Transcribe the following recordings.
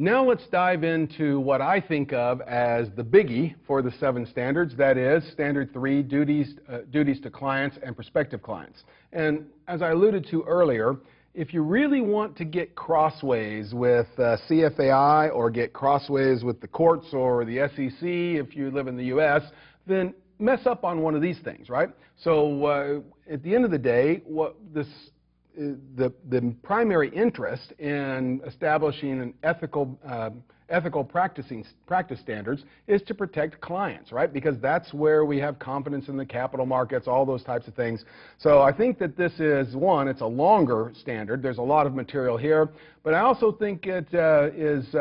Now let's dive into what I think of as the biggie for the 7 standards. That is, Standard 3, duties to clients and prospective clients. And as I alluded to earlier, if you really want to get crossways with CFAI or get crossways with the courts or the SEC if you live in the U.S., then mess up on one of these things, right? So at the end of the day, the primary interest in establishing an ethical practice standards is to protect clients, right? Because that's where we have confidence in the capital markets, all those types of things. So I think that this is, one, it's a longer standard. There's a lot of material here. But I also think it is,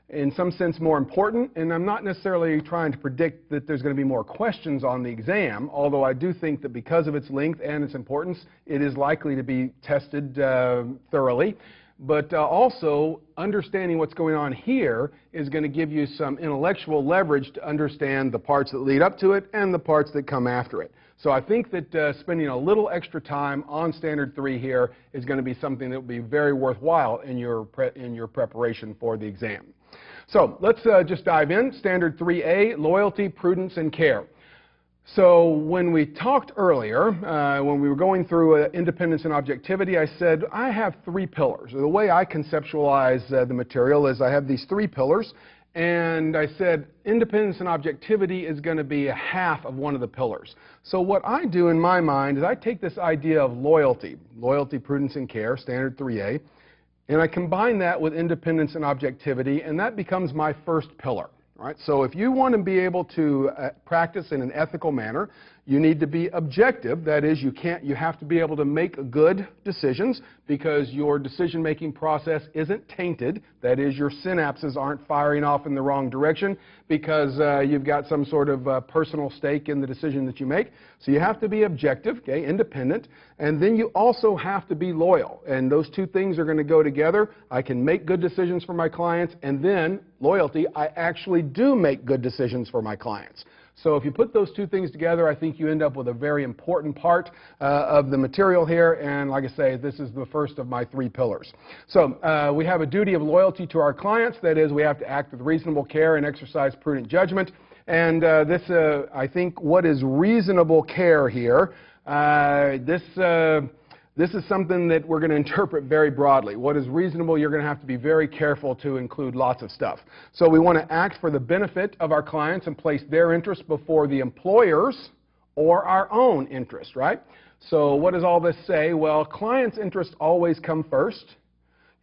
in some sense, more important. And I'm not necessarily trying to predict that there's going to be more questions on the exam, although I do think that because of its length and its importance, it is likely to be tested thoroughly. But also, understanding what's going on here is going to give you some intellectual leverage to understand the parts that lead up to it and the parts that come after it. So I think that spending a little extra time on Standard 3 here is going to be something that will be very worthwhile in your preparation for the exam. So let's just dive in. Standard 3A, loyalty, prudence, and care. So when we talked earlier, when we were going through independence and objectivity, I said I have 3 pillars. The way I conceptualize the material is I have these 3 pillars, and I said independence and objectivity is going to be a half of one of the pillars. So what I do in my mind is I take this idea of loyalty, prudence, and care, Standard 3A, and I combine that with independence and objectivity, and that becomes my first pillar. All right? So if you want to be able to practice in an ethical manner, you need to be objective. That is, you have to be able to make good decisions because your decision-making process isn't tainted. That is, your synapses aren't firing off in the wrong direction because you've got some sort of personal stake in the decision that you make. So you have to be objective, okay, independent, and then you also have to be loyal. And those 2 things are going to go together. I can make good decisions for my clients, and then loyalty, I actually do make good decisions for my clients. So if you put those 2 things together, I think you end up with a very important part of the material here. And like I say, this is the first of my 3 pillars. So we have a duty of loyalty to our clients. That is, we have to act with reasonable care and exercise prudent judgment. And I think what is reasonable care here, this is something that we're going to interpret very broadly. What is reasonable, you're going to have to be very careful to include lots of stuff. So we want to act for the benefit of our clients and place their interests before the employer's or our own interest, right? So what does all this say? Well, clients' interests always come first,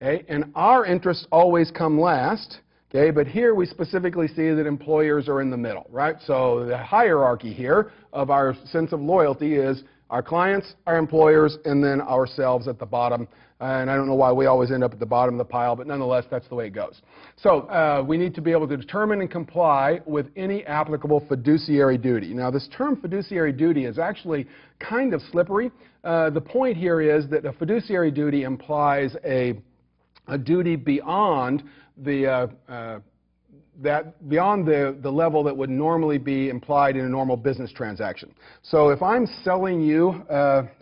okay, and our interests always come last. Okay, but here we specifically see that employers are in the middle, right? So the hierarchy here of our sense of loyalty is our clients, our employers, and then ourselves at the bottom. And I don't know why we always end up at the bottom of the pile, but nonetheless, that's the way it goes. So we need to be able to determine and comply with any applicable fiduciary duty. Now, this term fiduciary duty is actually kind of slippery. The point here is that a fiduciary duty implies a duty beyond the level that would normally be implied in a normal business transaction. So if I'm selling you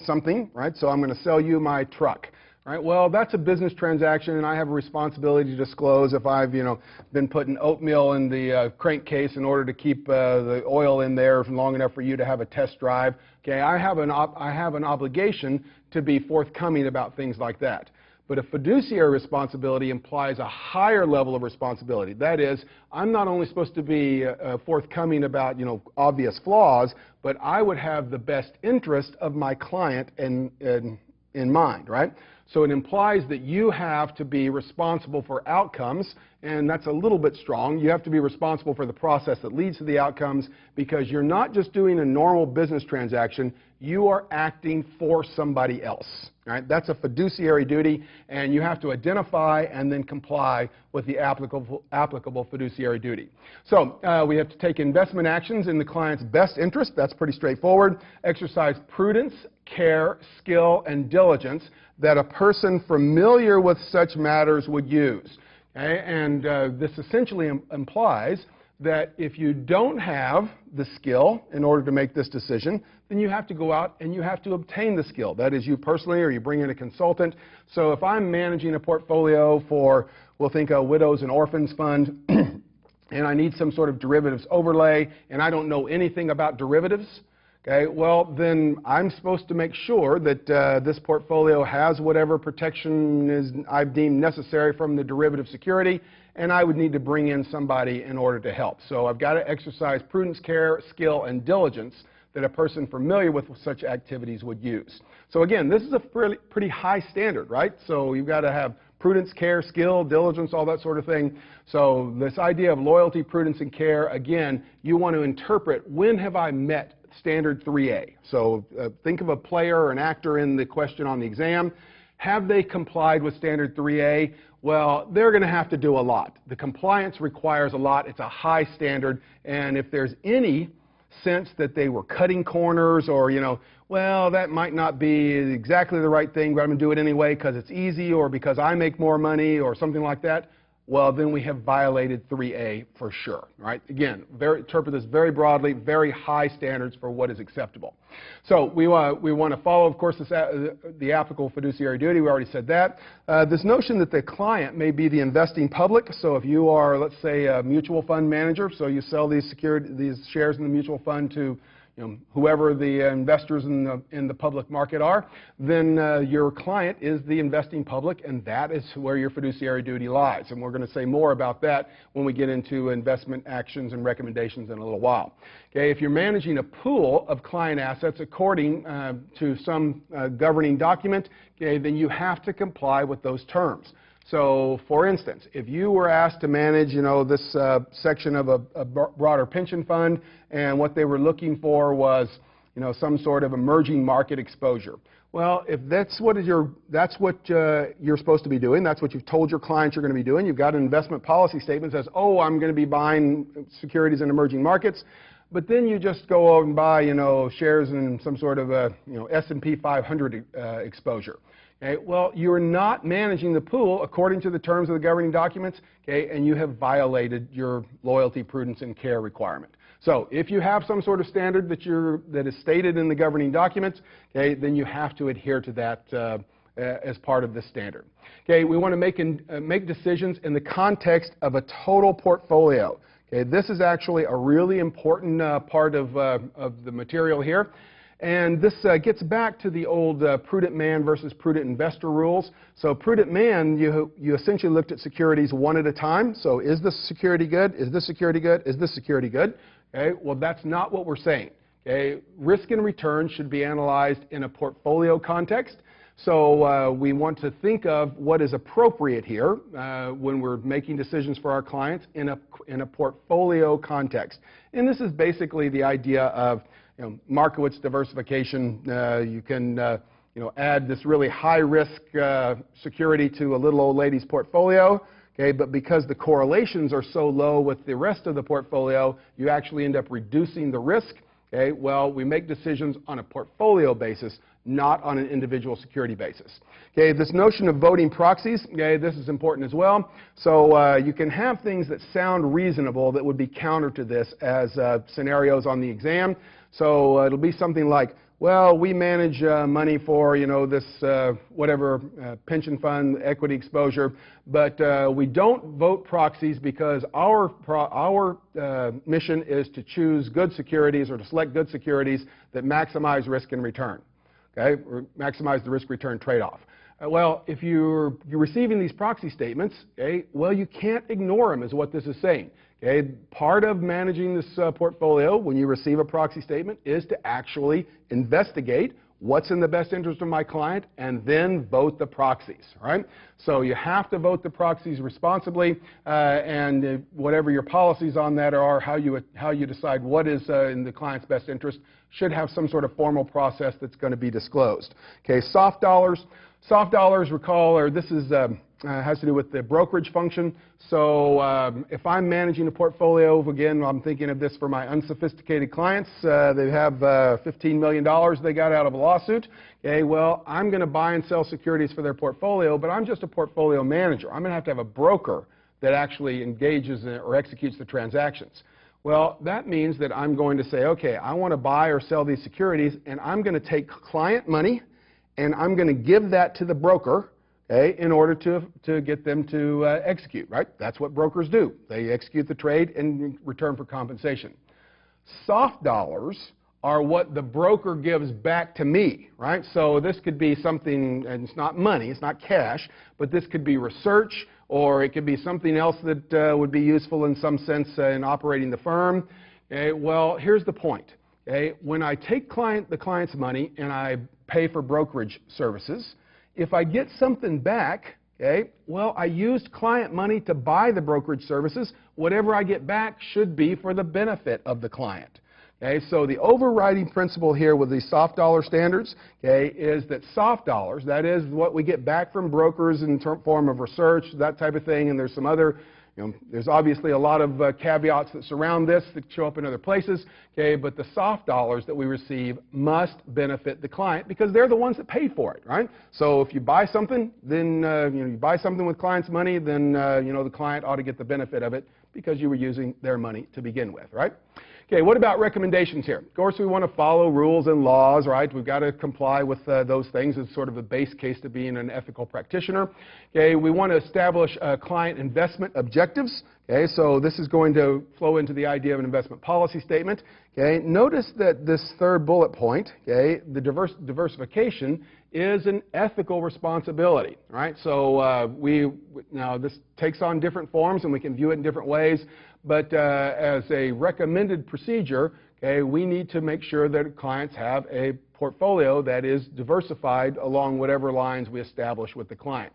something, right, so I'm going to sell you my truck, right, well, that's a business transaction, and I have a responsibility to disclose if I've, been putting oatmeal in the crankcase in order to keep the oil in there long enough for you to have a test drive. Okay, I have an obligation to be forthcoming about things like that. But a fiduciary responsibility implies a higher level of responsibility. That is, I'm not only supposed to be forthcoming about, obvious flaws, but I would have the best interest of my client in mind, right? So it implies that you have to be responsible for outcomes, and that's a little bit strong. You have to be responsible for the process that leads to the outcomes because you're not just doing a normal business transaction, you are acting for somebody else. Right? That's a fiduciary duty, and you have to identify and then comply with the applicable fiduciary duty. So we have to take investment actions in the client's best interest. That's pretty straightforward. Exercise prudence, care, skill, and diligence that a person familiar with such matters would use. Okay? And this essentially implies that if you don't have the skill in order to make this decision, then you have to go out and you have to obtain the skill. That is, you personally, or you bring in a consultant. So if I'm managing a portfolio for, we'll think a widows and orphans fund, and I need some sort of derivatives overlay, and I don't know anything about derivatives, okay, well, then I'm supposed to make sure that this portfolio has whatever protection I've deemed necessary from the derivative security, and I would need to bring in somebody in order to help. So I've got to exercise prudence, care, skill, and diligence that a person familiar with such activities would use. So again, this is a pretty high standard, right? So you've got to have prudence, care, skill, diligence, all that sort of thing. So this idea of loyalty, prudence, and care, again, you want to interpret, when have I met standard 3A? So think of a player or an actor in the question on the exam. Have they complied with standard 3A? Well, they're going to have to do a lot. The compliance requires a lot. It's a high standard. And if there's any sense that they were cutting corners or, you know, well, that might not be exactly the right thing, but I'm going to do it anyway because it's easy or because I make more money or something like that, well, then we have violated 3A for sure, right? Again, interpret this very broadly, very high standards for what is acceptable. So we want to follow, of course, the applicable fiduciary duty. We already said that. This notion that the client may be the investing public. So if you are, let's say, a mutual fund manager, so you sell these shares in the mutual fund to whoever the investors in the public market are, then your client is the investing public, and that is where your fiduciary duty lies. And we're going to say more about that when we get into investment actions and recommendations in a little while. Okay, if you're managing a pool of client assets according to some governing document, okay, then you have to comply with those terms. So, for instance, if you were asked to manage, this section of a broader pension fund, and what they were looking for was, some sort of emerging market exposure. Well, if that's what you're supposed to be doing, that's what you've told your clients you're going to be doing. You've got an investment policy statement that says, oh, I'm going to be buying securities in emerging markets. But then you just go over and buy, shares in some sort of S&P 500 exposure. Okay, well, you're not managing the pool according to the terms of the governing documents, okay, and you have violated your loyalty, prudence, and care requirement. So if you have some sort of standard that is stated in the governing documents, okay, then you have to adhere to that as part of this standard. Okay, we want to make decisions in the context of a total portfolio. Okay, this is actually a really important part of the material here. And this gets back to the old prudent man versus prudent investor rules. So prudent man, you essentially looked at securities one at a time. So is this security good? Is this security good? Is this security good? Okay, well, that's not what we're saying. Okay, risk and return should be analyzed in a portfolio context. So we want to think of what is appropriate here when we're making decisions for our clients in a portfolio context. And this is basically the idea of Markowitz diversification. You can add this really high-risk security to a little old lady's portfolio, okay, but because the correlations are so low with the rest of the portfolio, you actually end up reducing the risk. Okay, well, we make decisions on a portfolio basis, not on an individual security basis. Okay, this notion of voting proxies, okay, this is important as well. So you can have things that sound reasonable that would be counter to this as scenarios on the exam. So it'll be something like, well, we manage money for, this whatever pension fund equity exposure, but we don't vote proxies because our mission is to choose good securities or to select good securities that maximize risk and return, okay, or maximize the risk-return trade-off. Well, if you're receiving these proxy statements, okay, well, you can't ignore them is what this is saying. Okay, part of managing this portfolio when you receive a proxy statement is to actually investigate what's in the best interest of my client and then vote the proxies, right? So you have to vote the proxies responsibly, and whatever your policies on that are, how you decide what is in the client's best interest should have some sort of formal process that's going to be disclosed. Okay, soft dollars. Soft dollars, recall, or this is has to do with the brokerage function. So if I'm managing a portfolio, again, I'm thinking of this for my unsophisticated clients. They have $15 million they got out of a lawsuit. Okay, well, I'm going to buy and sell securities for their portfolio, but I'm just a portfolio manager. I'm going to have a broker that actually engages or executes the transactions. Well, that means that I'm going to say, okay, I want to buy or sell these securities, and I'm going to take client money, and I'm going to give that to the broker, okay, in order to get them to execute, right? That's what brokers do. They execute the trade in return for compensation. Soft dollars are what the broker gives back to me, right? So this could be something, and it's not money, it's not cash, but this could be research, or it could be something else that would be useful in some sense in operating the firm. Okay, well, here's the point. Okay, when I take the client's money and I pay for brokerage services, if I get something back, okay, well, I used client money to buy the brokerage services. Whatever I get back should be for the benefit of the client. Okay, so the overriding principle here with these soft dollar standards, okay, is that soft dollars, that is what we get back from brokers in form of research, that type of thing, and there's some other, there's obviously a lot of caveats that surround this that show up in other places, okay, but the soft dollars that we receive must benefit the client because they're the ones that pay for it, right? So if you buy something, then you buy something with client's money, then the client ought to get the benefit of it because you were using their money to begin with, right? Okay, what about recommendations here? Of course, we want to follow rules and laws, right? We've got to comply with those things as sort of a base case to being an ethical practitioner. Okay, we want to establish client investment objectives. Okay, so this is going to flow into the idea of an investment policy statement. Okay, notice that this third bullet point, okay, the diversification is an ethical responsibility, right? So now this takes on different forms and we can view it in different ways, but as a recommended procedure, okay, we need to make sure that clients have a portfolio that is diversified along whatever lines we establish with the client.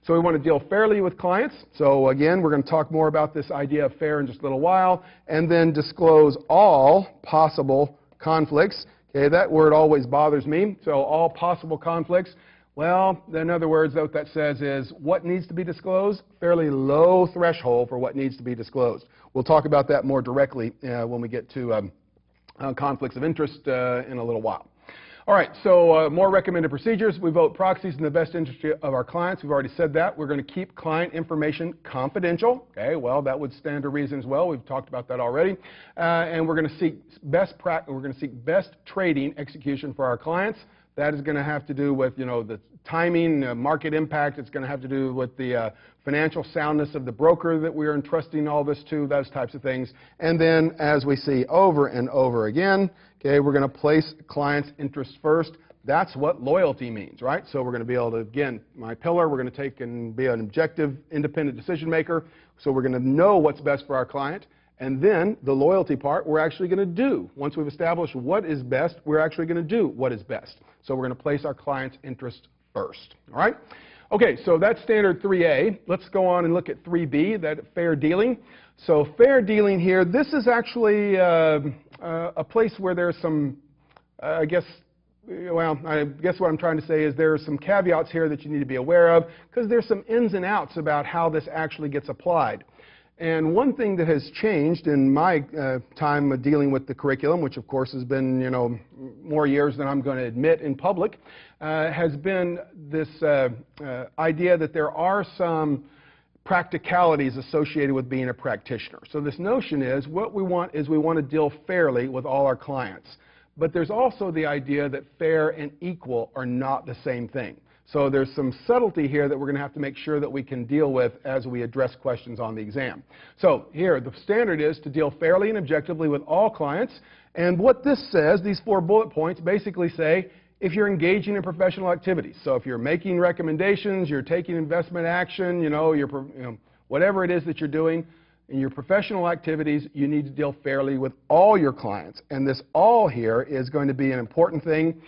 So we want to deal fairly with clients. So again, we're going to talk more about this idea of fair in just a little while, and then disclose all possible conflicts. Okay, that word always bothers me. So all possible conflicts. Well, in other words, what that says is what needs to be disclosed, fairly low threshold for what needs to be disclosed. We'll talk about that more directly when we get to conflicts of interest in a little while. All right, so more recommended procedures. We vote proxies in the best interest of our clients. We've already said that. We're going to keep client information confidential. Okay, well, that would stand to reason as well. We've talked about that already. And we're going to seek best trading execution for our clients. That is going to have to do with, the timing, market impact. It's going to have to do with the financial soundness of the broker that we are entrusting all this to, those types of things. And then, as we see over and over again, okay, we're going to place clients' interests first. That's what loyalty means, right? So we're going to be able to, again, my pillar, we're going to take and be an objective, independent decision maker. So we're going to know what's best for our client. And then the loyalty part, we're actually going to do. Once we've established what is best, we're actually going to do what is best. So we're going to place our client's interest first. All right? Okay, so that's standard 3A. Let's go on and look at 3B, that fair dealing. So fair dealing here, this is actually a place where there's some, I guess what I'm trying to say is there are some caveats here that you need to be aware of because there's some ins and outs about how this actually gets applied. And one thing that has changed in my time of dealing with the curriculum, which of course has been, more years than I'm going to admit in public, has been this idea that there are some practicalities associated with being a practitioner. So this notion is what we want to deal fairly with all our clients. But there's also the idea that fair and equal are not the same thing. So there's some subtlety here that we're going to have to make sure that we can deal with as we address questions on the exam. So here, the standard is to deal fairly and objectively with all clients. And what this says, these 4 bullet points, basically say if you're engaging in professional activities. So if you're making recommendations, you're taking investment action, whatever it is that you're doing, in your professional activities, you need to deal fairly with all your clients. And this all here is going to be an important thing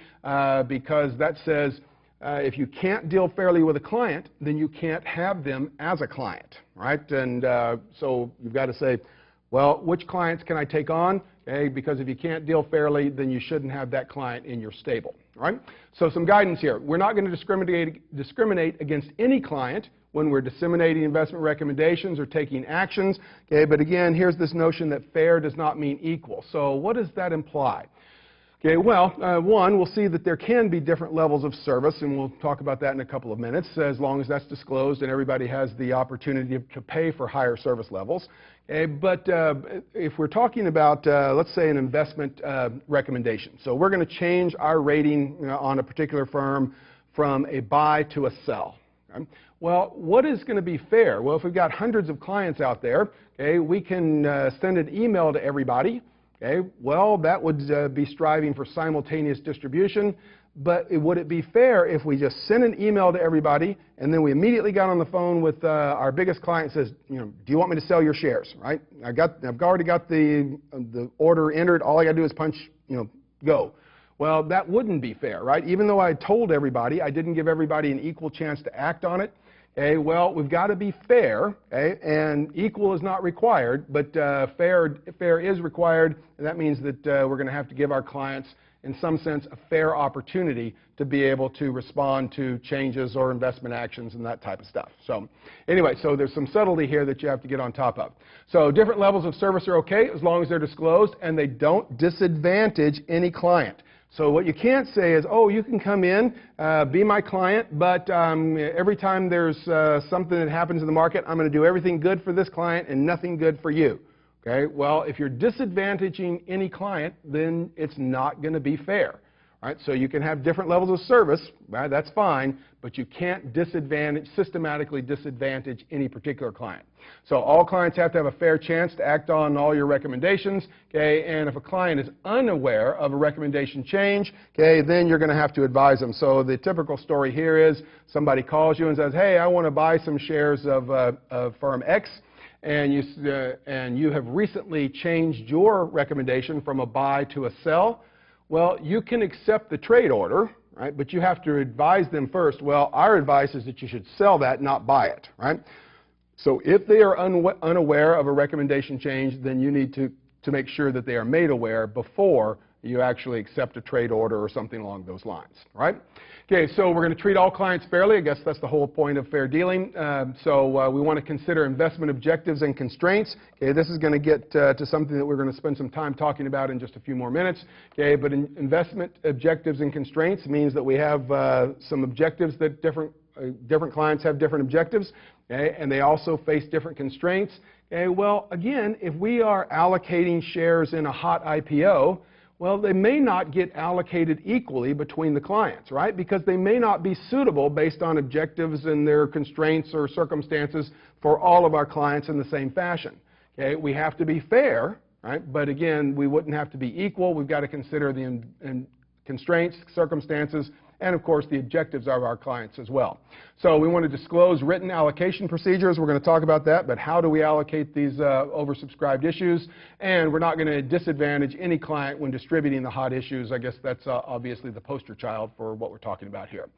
because that says if you can't deal fairly with a client, then you can't have them as a client, right? And so you've got to say, well, which clients can I take on? Okay, because if you can't deal fairly, then you shouldn't have that client in your stable, right? So some guidance here. We're not going to discriminate against any client when we're disseminating investment recommendations or taking actions. Okay, but again, here's this notion that fair does not mean equal. So what does that imply? Okay, well, one, we'll see that there can be different levels of service, and we'll talk about that in a couple of minutes, as long as that's disclosed and everybody has the opportunity to pay for higher service levels. Okay, but if we're talking about, let's say, an investment recommendation, so we're going to change our rating on a particular firm from a buy to a sell. Okay? Well, what is going to be fair? Well, if we've got hundreds of clients out there, okay, we can send an email to everybody. Okay, well, that would be striving for simultaneous distribution, but would it be fair if we just sent an email to everybody and then we immediately got on the phone with our biggest client and says, do you want me to sell your shares, right? I've already got the order entered. All I got to do is punch, go. Well, that wouldn't be fair, right? Even though I told everybody, I didn't give everybody an equal chance to act on it. Okay, well, we've got to be fair, okay, and equal is not required, but fair is required, and that means that we're going to have to give our clients, in some sense, a fair opportunity to be able to respond to changes or investment actions and that type of stuff. So anyway, so there's some subtlety here that you have to get on top of. So different levels of service are okay as long as they're disclosed and they don't disadvantage any client. So what you can't say is, oh, you can come in, be my client, but every time there's something that happens in the market, I'm going to do everything good for this client and nothing good for you. Okay? Well, if you're disadvantaging any client, then it's not going to be fair. Right? So you can have different levels of service, right? That's fine, but you can't systematically disadvantage any particular client. So all clients have to have a fair chance to act on all your recommendations, okay? And if a client is unaware of a recommendation change, okay, then you're going to have to advise them. So the typical story here is somebody calls you and says, hey, I want to buy some shares of firm X, and you have recently changed your recommendation from a buy to a sell. Well, you can accept the trade order, right? But you have to advise them first. Well, our advice is that you should sell that, not buy it, right? So if they are unaware of a recommendation change, then you need to make sure that they are made aware before you actually accept a trade order or something along those lines, right? Okay, so we're going to treat all clients fairly. I guess that's the whole point of fair dealing. So we want to consider investment objectives and constraints. Okay, this is going to get to something that we're going to spend some time talking about in just a few more minutes. Okay, but investment objectives and constraints means that we have some objectives that different clients have different objectives, okay, and they also face different constraints. Okay, well, again, if we are allocating shares in a hot IPO, well, they may not get allocated equally between the clients, right? Because they may not be suitable based on objectives and their constraints or circumstances for all of our clients in the same fashion. Okay, we have to be fair, right? But again, we wouldn't have to be equal. We've got to consider the constraints, circumstances, and of course the objectives of our clients as well. So we want to disclose written allocation procedures. We're going to talk about that, but how do we allocate these oversubscribed issues? And we're not going to disadvantage any client when distributing the hot issues. I guess that's obviously the poster child for what we're talking about here.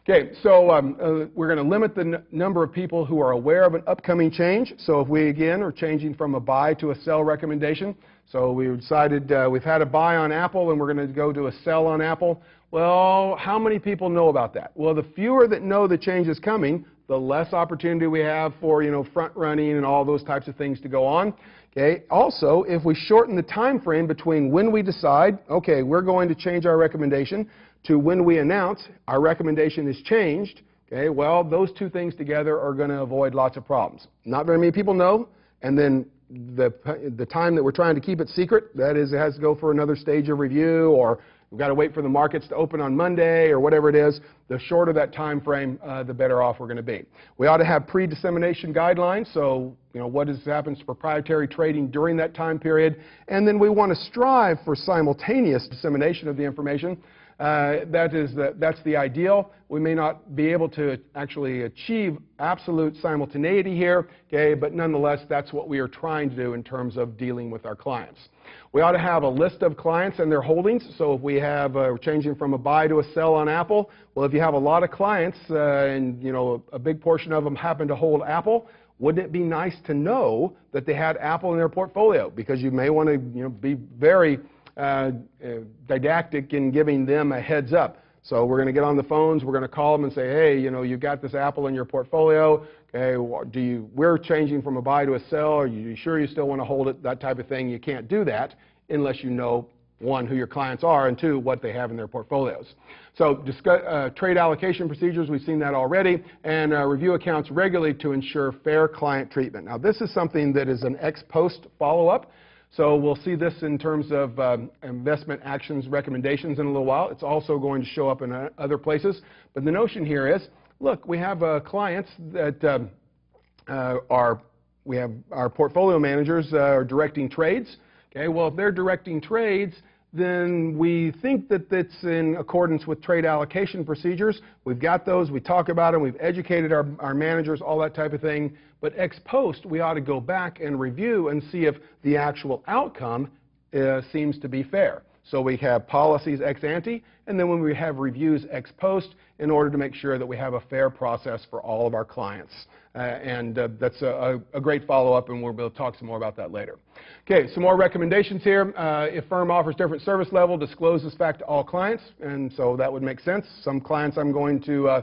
Okay, so we're going to limit the number of people who are aware of an upcoming change. So if we, again, are changing from a buy to a sell recommendation, so we decided we've had a buy on Apple and we're going to go to a sell on Apple. Well, how many people know about that? Well, the fewer that know the change is coming, the less opportunity we have for, front running and all those types of things to go on. Okay. Also, if we shorten the time frame between when we decide, okay, we're going to change our recommendation, to when we announce our recommendation is changed, okay, well, those two things together are going to avoid lots of problems. Not very many people know, and then the time that we're trying to keep it secret, that is, it has to go for another stage of review, or we've got to wait for the markets to open on Monday, or whatever it is. The shorter that time frame, the better off we're going to be. We ought to have pre-dissemination guidelines, so what happens to proprietary trading during that time period, and then we want to strive for simultaneous dissemination of the information. That's the ideal. We may not be able to actually achieve absolute simultaneity here, okay, but nonetheless, that's what we are trying to do in terms of dealing with our clients. We ought to have a list of clients and their holdings. So if we have, we're changing from a buy to a sell on Apple, well, if you have a lot of clients and a big portion of them happen to hold Apple, wouldn't it be nice to know that they had Apple in their portfolio? Because you may want to be very didactic in giving them a heads up. So we're going to get on the phones, we're going to call them and say, hey, you've got this Apple in your portfolio. Okay, we're changing from a buy to a sell. Are you sure you still want to hold it? That type of thing. You can't do that unless you know one, who your clients are, and two, what they have in their portfolios. So trade allocation procedures, we've seen that already, and review accounts regularly to ensure fair client treatment. Now, this is something that is an ex post follow-up. So we'll see this in terms of investment actions recommendations in a little while. It's also going to show up in other places. But the notion here is, look, we have clients that we have our portfolio managers are directing trades. Okay, well, if they're directing trades, then we think that it's in accordance with trade allocation procedures. We've got those, we talk about them, we've educated our managers, all that type of thing. But ex post, we ought to go back and review and see if the actual outcome seems to be fair. So we have policies ex ante, and then when we have reviews ex post, in order to make sure that we have a fair process for all of our clients. That's a great follow-up, and we'll be able to talk some more about that later. Okay, some more recommendations here. If firm offers different service level, disclose this fact to all clients, and so that would make sense. Some clients I'm going to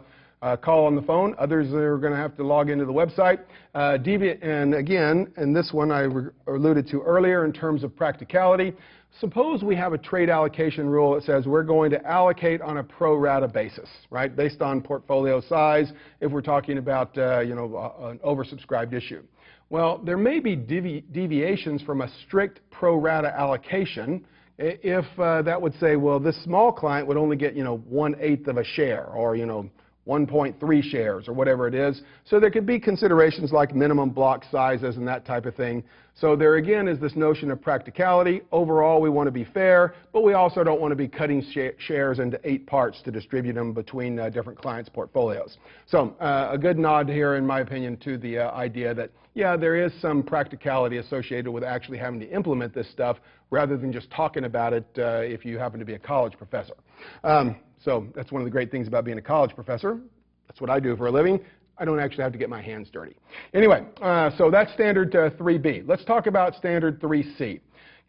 call on the phone. Others are going to have to log into the website. And again, and this one I alluded to earlier in terms of practicality. Suppose we have a trade allocation rule that says we're going to allocate on a pro rata basis, right, based on portfolio size, if we're talking about an oversubscribed issue. Well, there may be deviations from a strict pro rata allocation if that would say, well, this small client would only get 1/8 of a share, or 1.3 shares, or whatever it is. So there could be considerations like minimum block sizes and that type of thing. So there again is this notion of practicality. Overall, we want to be fair, but we also don't want to be cutting shares into 8 parts to distribute them between different clients' portfolios. So a good nod here, in my opinion, to the idea that, yeah, there is some practicality associated with actually having to implement this stuff rather than just talking about it if you happen to be a college professor. So that's one of the great things about being a college professor. That's what I do for a living. I don't actually have to get my hands dirty. Anyway, so that's standard 3B. Let's talk about standard 3C.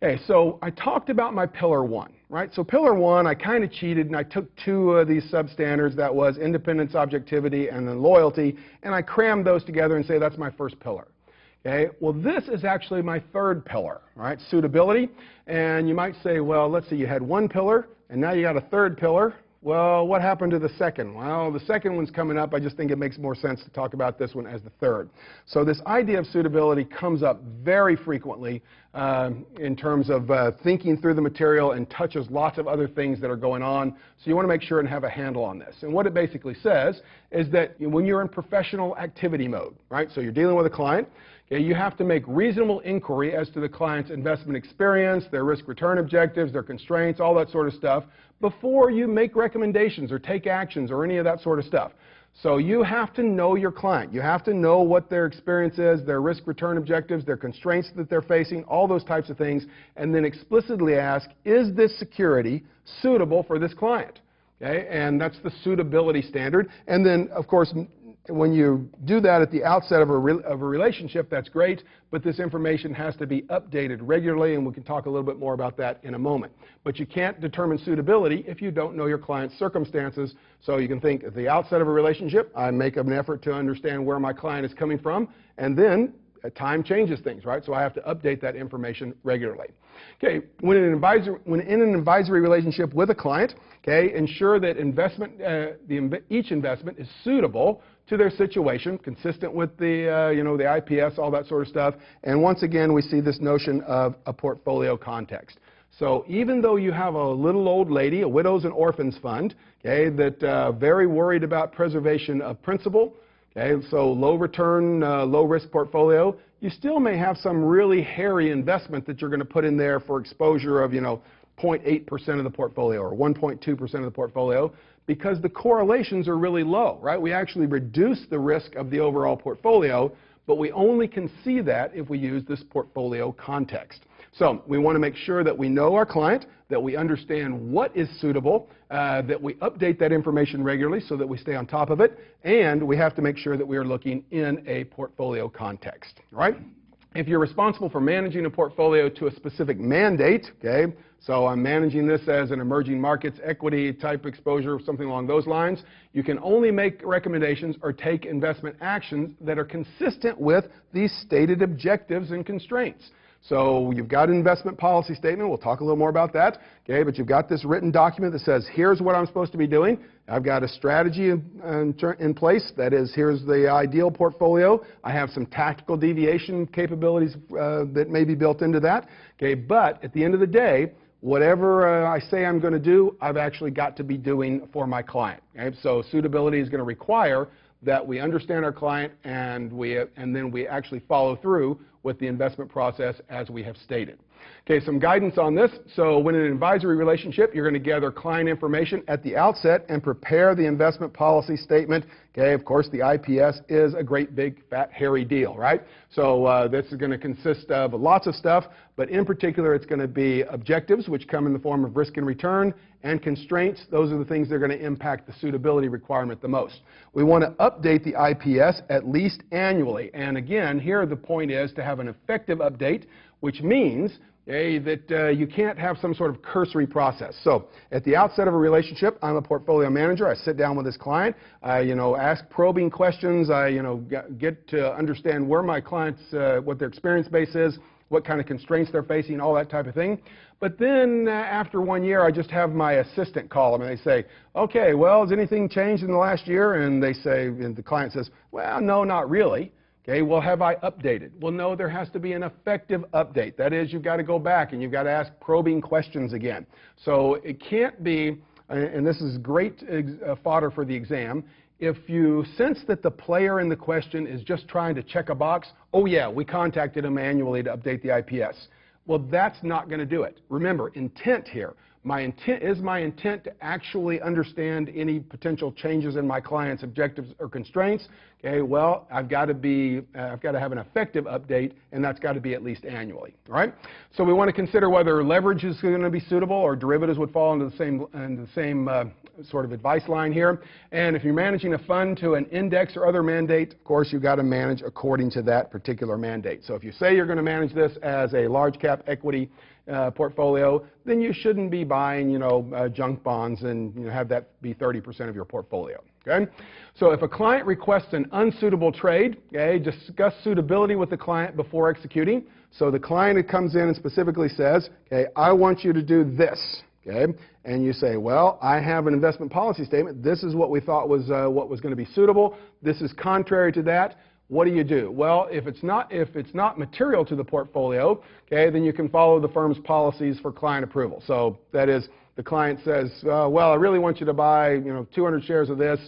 Okay, so I talked about my pillar 1, right? So pillar 1, I kind of cheated, and I took 2 of these substandards. That was independence, objectivity, and then loyalty, and I crammed those together and say that's my first pillar. Okay, well, this is actually my 3rd pillar, right? Suitability. And you might say, well, let's see, you had 1 pillar, and now you got a 3rd pillar. Well, what happened to the 2nd? Well, the 2nd one's coming up. I just think it makes more sense to talk about this one as the 3rd. So this idea of suitability comes up very frequently in terms of thinking through the material, and touches lots of other things that are going on. So you want to make sure and have a handle on this. And what it basically says is that when you're in professional activity mode, right, so you're dealing with a client, okay, you have to make reasonable inquiry as to the client's investment experience, their risk-return objectives, their constraints, all that sort of stuff, before you make recommendations or take actions or any of that sort of stuff. So you have to know your client. You have to know what their experience is, their risk-return objectives, their constraints that they're facing, all those types of things, and then explicitly ask, is this security suitable for this client? Okay, and that's the suitability standard. And then, of course, when you do that at the outset of a relationship, that's great, but this information has to be updated regularly, and we can talk a little bit more about that in a moment. But you can't determine suitability if you don't know your client's circumstances. So you can think at the outset of a relationship, I make an effort to understand where my client is coming from, and then time changes things, right? So I have to update that information regularly. Okay, when in an advisory relationship with a client, okay, ensure that each investment is suitable to their situation, consistent with the the IPS, all that sort of stuff. And once again, we see this notion of a portfolio context. So even though you have a little old lady, a widows and orphans fund, okay, that very worried about preservation of principal, okay, so low return, low risk portfolio, you still may have some really hairy investment that you're going to put in there for exposure of 0.8% of the portfolio or 1.2% of the portfolio, because the correlations are really low, right? We actually reduce the risk of the overall portfolio, but we only can see that if we use this portfolio context. So we want to make sure that we know our client, that we understand what is suitable, that we update that information regularly so that we stay on top of it, and we have to make sure that we are looking in a portfolio context, right? If you're responsible for managing a portfolio to a specific mandate, okay, so I'm managing this as an emerging markets equity type exposure or something along those lines, you can only make recommendations or take investment actions that are consistent with these stated objectives and constraints. So you've got an investment policy statement. We'll talk a little more about that. Okay, but you've got this written document that says, here's what I'm supposed to be doing. I've got a strategy in place. That is, here's the ideal portfolio. I have some tactical deviation capabilities that may be built into that. Okay, but at the end of the day, whatever I say I'm going to do, I've actually got to be doing for my client. Okay? So suitability is going to require that we understand our client and then we actually follow through with the investment process as we have stated. Okay, some guidance on this. So when in an advisory relationship, you're going to gather client information at the outset and prepare the investment policy statement. Okay, of course, the IPS is a great big fat hairy deal, right? So this is going to consist of lots of stuff, but in particular, it's going to be objectives, which come in the form of risk and return, and constraints. Those are the things that are going to impact the suitability requirement the most. We want to update the IPS at least annually. And again, here the point is to have an effective update, which means that you can't have some sort of cursory process. So at the outset of a relationship, I'm a portfolio manager. I sit down with this client. I ask probing questions. I get to understand where my clients, what their experience base is, what kind of constraints they're facing, all that type of thing. But then after 1 year, I just have my assistant call them, and they say, okay, well, has anything changed in the last year? And they say, and the client says, well, no, not really. Okay, well, have I updated? Well, no, there has to be an effective update. That is, you've got to go back and you've got to ask probing questions again. So it can't be, and this is great fodder for the exam, if you sense that the player in the question is just trying to check a box, oh yeah, we contacted him manually to update the IPS. Well, that's not going to do it. Remember, intent here. My intent to actually understand any potential changes in my client's objectives or constraints. Okay, well, I've got to have an effective update, and that's got to be at least annually. All right. So we want to consider whether leverage is going to be suitable or derivatives would fall into the same sort of advice line here. And if you're managing a fund to an index or other mandate, of course, you've got to manage according to that particular mandate. So if you say you're going to manage this as a large cap equity portfolio, then you shouldn't be buying, junk bonds and have that be 30% of your portfolio. Okay? So if a client requests an unsuitable trade, okay, discuss suitability with the client before executing. So the client comes in and specifically says, okay, I want you to do this. Okay? And you say, well, I have an investment policy statement. This is what we thought was what was going to be suitable. This is contrary to that. What do you do? Well, if it's not material to the portfolio, okay, then you can follow the firm's policies for client approval. So that is, the client says, well, I really want you to buy 200 shares of this.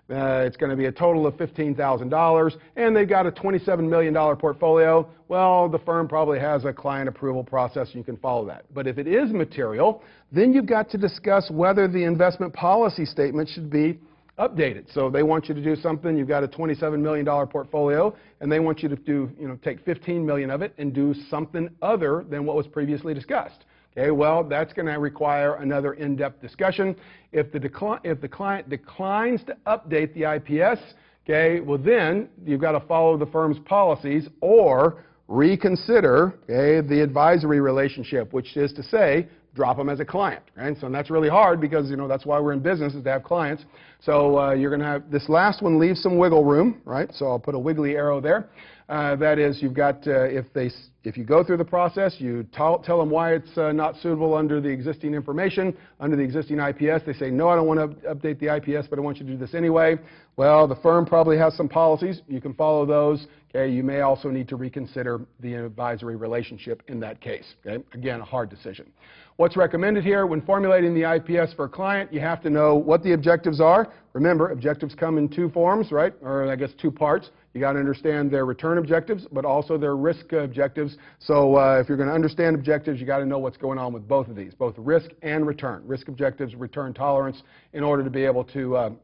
It's going to be a total of $15,000, and they've got a $27 million portfolio. Well, the firm probably has a client approval process, and you can follow that. But if it is material, then you've got to discuss whether the investment policy statement should be updated. So they want you to do something. You've got a $27 million portfolio, and they want you to take $15 million of it and do something other than what was previously discussed. Okay, well, that's going to require another in-depth discussion. If the client declines to update the IPS, okay, well then you've got to follow the firm's policies or reconsider, okay, the advisory relationship, which is to say, drop them as a client, right? So that's really hard because, that's why we're in business, is to have clients. So you're going to have, this last one leaves some wiggle room, right? So I'll put a wiggly arrow there. That is, you've got, if you go through the process, you tell them why it's not suitable under the existing information, under the existing IPS. They say, no, I don't want to update the IPS, but I want you to do this anyway. Well, the firm probably has some policies. You can follow those. Okay, you may also need to reconsider the advisory relationship in that case. Okay? Again, a hard decision. What's recommended here when formulating the IPS for a client, you have to know what the objectives are. Remember, objectives come in two forms, right? Or I guess two parts. You got to understand their return objectives, but also their risk objectives. So if you're going to understand objectives, you got to know what's going on with both of these, both risk and return. Risk objectives, return tolerance, in order to be able to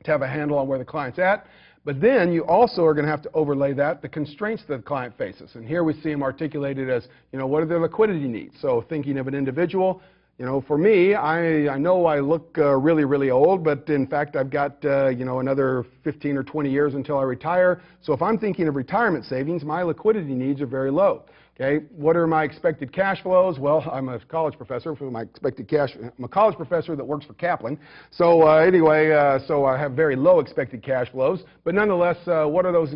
have a handle on where the client's at. But then you also are going to have to overlay that, the constraints that the client faces. And here we see them articulated as, what are their liquidity needs? So thinking of an individual, for me, I know I look really, really old, but in fact, I've got, another 15 or 20 years until I retire. So if I'm thinking of retirement savings, my liquidity needs are very low. Okay, what are my expected cash flows? Well, I'm a college professor, so I'm a college professor that works for Kaplan. So anyway, so I have very low expected cash flows. But nonetheless, what are those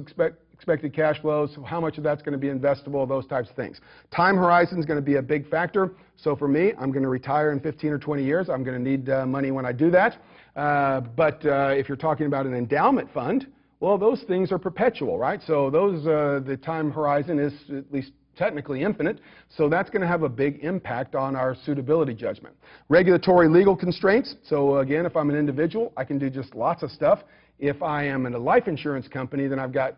expected cash flows, how much of that's going to be investable, those types of things. Time horizon is going to be a big factor. So for me, I'm going to retire in 15 or 20 years. I'm going to need money when I do that. But if you're talking about an endowment fund, well, those things are perpetual, right? So those, the time horizon is at least technically infinite, so that's going to have a big impact on our suitability judgment. Regulatory legal constraints. So again, if I'm an individual, I can do just lots of stuff. If I am in a life insurance company, then I've got,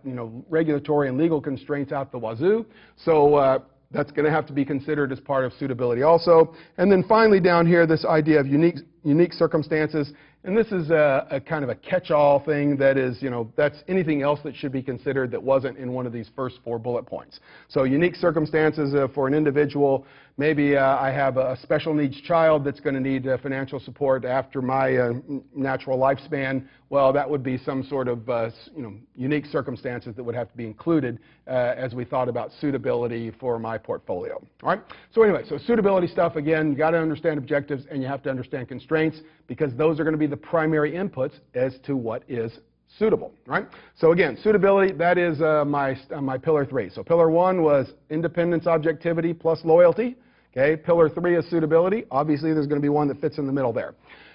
regulatory and legal constraints out the wazoo. So that's going to have to be considered as part of suitability also. And then finally down here, this idea of unique circumstances. And this is a kind of a catch-all thing that is, that's anything else that should be considered that wasn't in one of these first 4 bullet points. So unique circumstances for an individual. Maybe I have a special needs child that's going to need financial support after my natural lifespan. Well, that would be some sort of unique circumstances that would have to be included as we thought about suitability for my portfolio. All right. So anyway, so suitability stuff, again, you got to understand objectives and you have to understand constraints, because those are going to be the primary inputs as to what is suitable, right? So again, suitability, that is my pillar 3. So pillar 1 was independence, objectivity, plus loyalty. Okay, pillar 3 is suitability. Obviously, there's going to be one that fits in the middle there.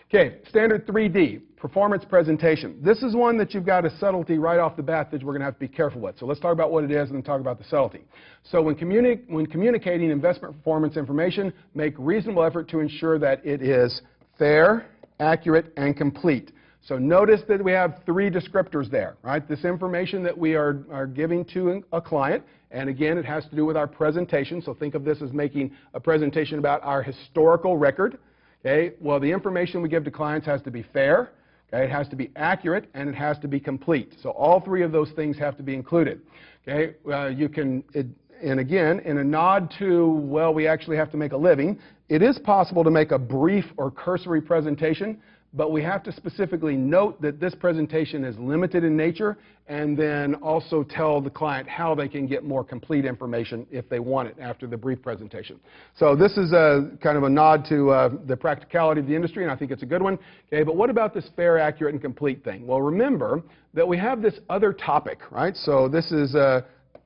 Okay, standard 3D, performance presentation. This is one that you've got a subtlety right off the bat that we're going to have to be careful with. So let's talk about what it is and then talk about the subtlety. So when communicating investment performance information, make reasonable effort to ensure that it is fair, accurate, and complete. So notice that we have 3 descriptors there, right? This information that we are giving to a client, and again, it has to do with our presentation. So think of this as making a presentation about our historical record. Okay? Well, the information we give to clients has to be fair, okay? It has to be accurate, and it has to be complete. So all 3 of those things have to be included. Okay? And again, in a nod to, well, we actually have to make a living, it is possible to make a brief or cursory presentation, but we have to specifically note that this presentation is limited in nature, and then also tell the client how they can get more complete information if they want it after the brief presentation. So this is a kind of a nod to the practicality of the industry, and I think it's a good one. Okay, but what about this fair, accurate, and complete thing? Well, remember that we have this other topic, right? So this is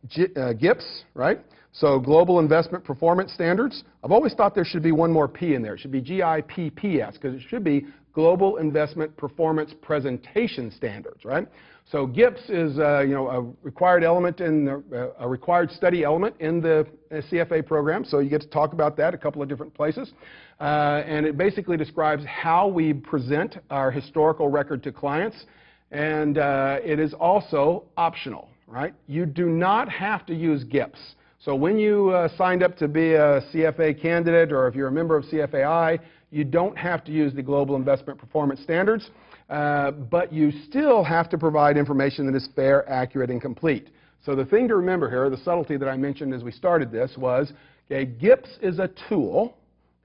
GIPS, right? So Global Investment Performance Standards. I've always thought there should be one more P in there. It should be GIPPS, because it should be Global Investment Performance Presentation Standards, right? So GIPS is a required element in a required study element in the CFA program. So you get to talk about that a couple of different places, and it basically describes how we present our historical record to clients, and it is also optional, right? You do not have to use GIPS. So when you signed up to be a CFA candidate, or if you're a member of CFAI, you don't have to use the Global Investment Performance Standards, but you still have to provide information that is fair, accurate, and complete. So the thing to remember here, the subtlety that I mentioned as we started this was, okay, GIPS is a tool,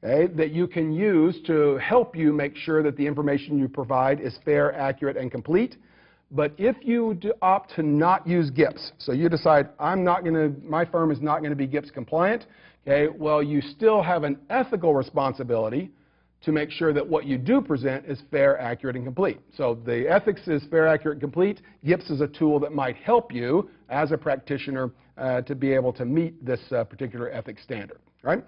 okay, that you can use to help you make sure that the information you provide is fair, accurate, and complete. But if you opt to not use GIPS, so you decide, my firm is not going to be GIPS compliant, okay, well, you still have an ethical responsibility to make sure that what you do present is fair, accurate, and complete. So the ethics is fair, accurate, and complete. GIPS is a tool that might help you as a practitioner to be able to meet this particular ethics standard, right?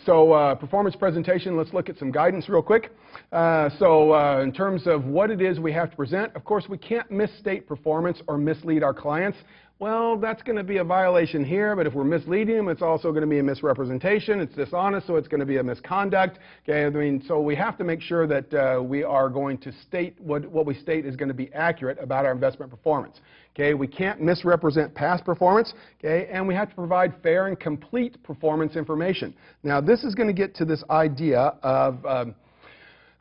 So performance presentation, let's look at some guidance real quick. In terms of what it is we have to present, of course, we can't misstate performance or mislead our clients. Well, that's going to be a violation here, but if we're misleading them, it's also going to be a misrepresentation. It's dishonest, so it's going to be a misconduct. Okay, so we have to make sure that we are going to state what we state is going to be accurate about our investment performance. Okay, we can't misrepresent past performance. Okay, and we have to provide fair and complete performance information. Now, this is going to get to this idea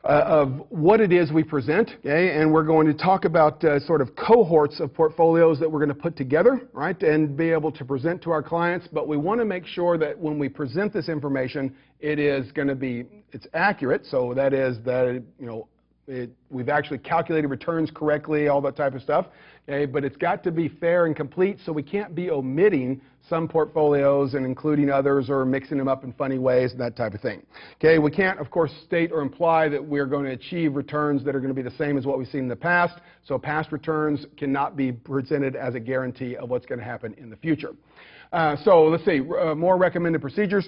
of what it is we present, okay? And we're going to talk about sort of cohorts of portfolios that we're going to put together, right, and be able to present to our clients. But we want to make sure that when we present this information, it is going to be, it's accurate. So that is that, we've actually calculated returns correctly, all that type of stuff. Okay, but it's got to be fair and complete, so we can't be omitting some portfolios and including others or mixing them up in funny ways and that type of thing. Okay, we can't, of course, state or imply that we're going to achieve returns that are going to be the same as what we've seen in the past, so past returns cannot be presented as a guarantee of what's going to happen in the future. So let's see, more recommended procedures.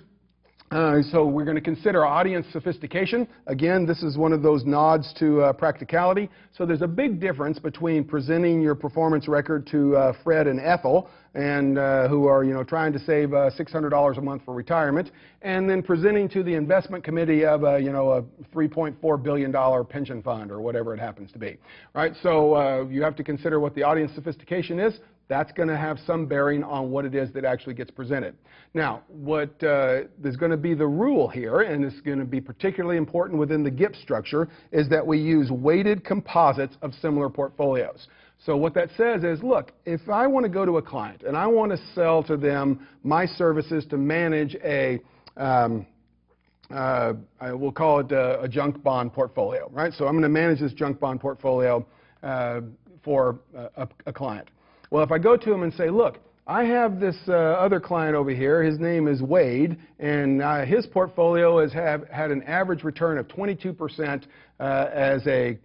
So we're going to consider audience sophistication. Again, this is one of those nods to practicality. So there's a big difference between presenting your performance record to Fred and Ethel, and who are, trying to save $600 a month for retirement, and then presenting to the investment committee of a $3.4 billion pension fund or whatever it happens to be. Right? So you have to consider what the audience sophistication is. That's going to have some bearing on what it is that actually gets presented. Now, what there's going to be the rule here, and it's going to be particularly important within the GIP structure, is that we use weighted composites of similar portfolios. So what that says is, look, if I want to go to a client and I want to sell to them my services to manage a we'll call it a junk bond portfolio, right? So I'm going to manage this junk bond portfolio for a client. Well, if I go to him and say, look, I have this other client over here, his name is Wade, and his portfolio has had an average return of 22% as a